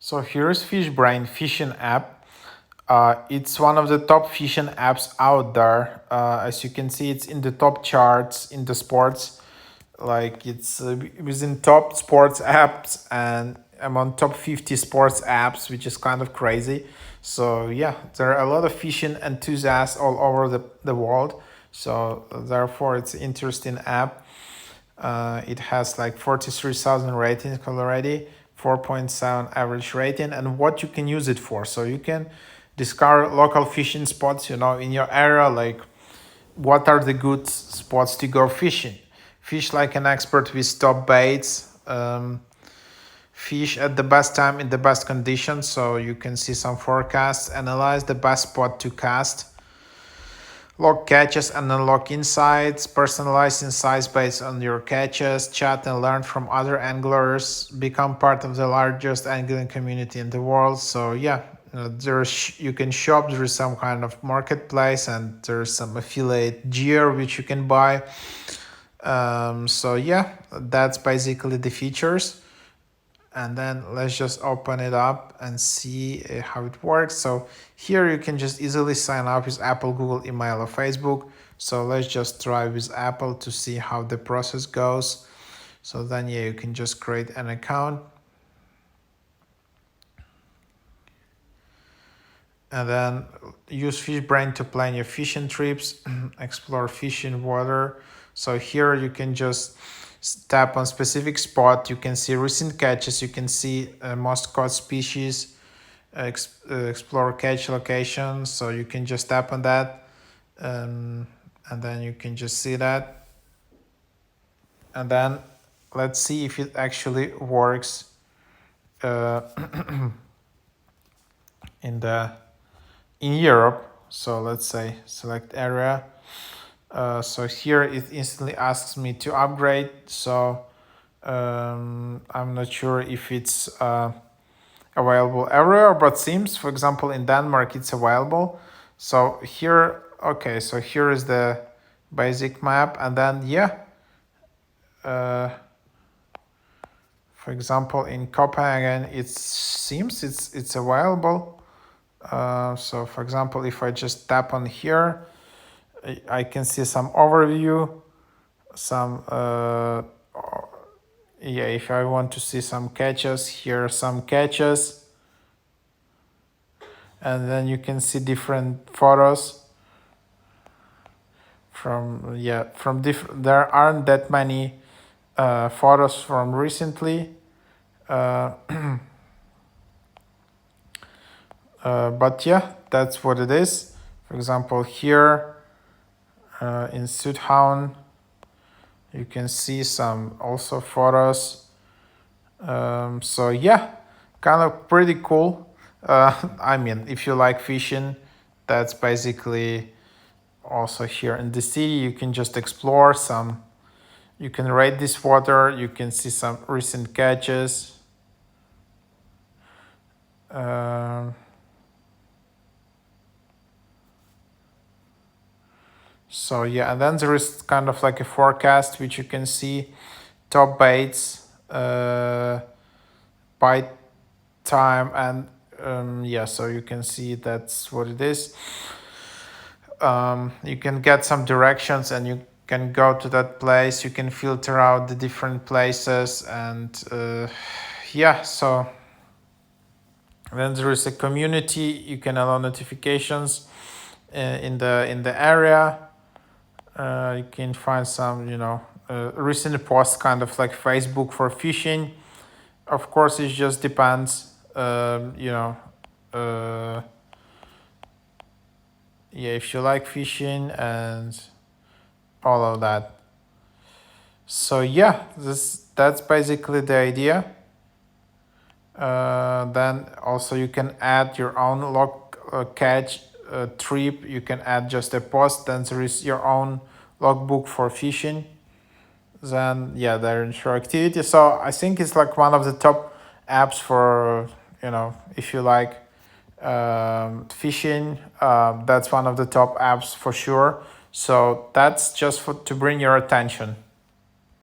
So here's Fishbrain fishing app. It's one of the top fishing apps out there. As you can see, it's in the top charts in the sports. Like it's within top sports apps and among top 50 sports apps, which is kind of crazy. So yeah, there are a lot of fishing enthusiasts all over the world. So therefore, it's an interesting app. It has like 43,000 ratings already, 4.7 average rating, and what you can use it for. So you can discover local fishing spots, in your area, like what are the good spots to go fishing. Fish like an expert with top baits. Fish at the best time in the best conditions, so you can see some forecasts, analyze the best spot to cast, log catches and unlock insights, personalize insights based on your catches, chat and learn from other anglers, become part of the largest angling community in the world. So yeah, you can shop, there is some kind of marketplace, and there's some affiliate gear which you can buy. So yeah, that's basically the features. And then let's just open it up and see how it works. So here you can just easily sign up with Apple, Google, email, or Facebook. So let's just try with Apple to see how the process goes. So then yeah, you can just create an account and then use Fishbrain to plan your fishing trips, explore fishing water. So here you can just tap on specific spot. You can see recent catches. You can see most caught species, explore catch locations. So you can just tap on that, and then you can just see that. And then let's see if it actually works in Europe. So let's say select area. So here it instantly asks me to upgrade. So I'm not sure if it's available everywhere, but seems, for example, in Denmark it's available. So here, okay, so here is the basic map, and then yeah, for example, in Copenhagen it seems it's available. So for example, if I just tap on here, I can see some overview, some yeah, if I want to see some catches, here are some catches, and then you can see different photos from different. There aren't that many photos from recently, but yeah, that's what it is. For example, here in Sudhavn, you can see some also photos. So yeah, kind of pretty cool. I mean, if you like fishing, that's basically also here in the city. You can just explore some. You can rate this water. You can see some recent catches. So yeah, and then there is kind of like a forecast which you can see top baits, bite time, and yeah, so you can see that's what it is. You can get some directions and you can go to that place. You can filter out the different places, and yeah, so then there is a community. You can allow notifications in the area. You can find some recent posts, kind of like Facebook for fishing. Of course, it just depends. Yeah, if you like fishing and all of that. So yeah, that's basically the idea. Then also you can add your own log catch trip. You can add just a post. Then there is your own logbook for fishing. Then yeah, there is your activity. So I think it's like one of the top apps for if you like fishing. That's one of the top apps for sure. So that's just to bring your attention.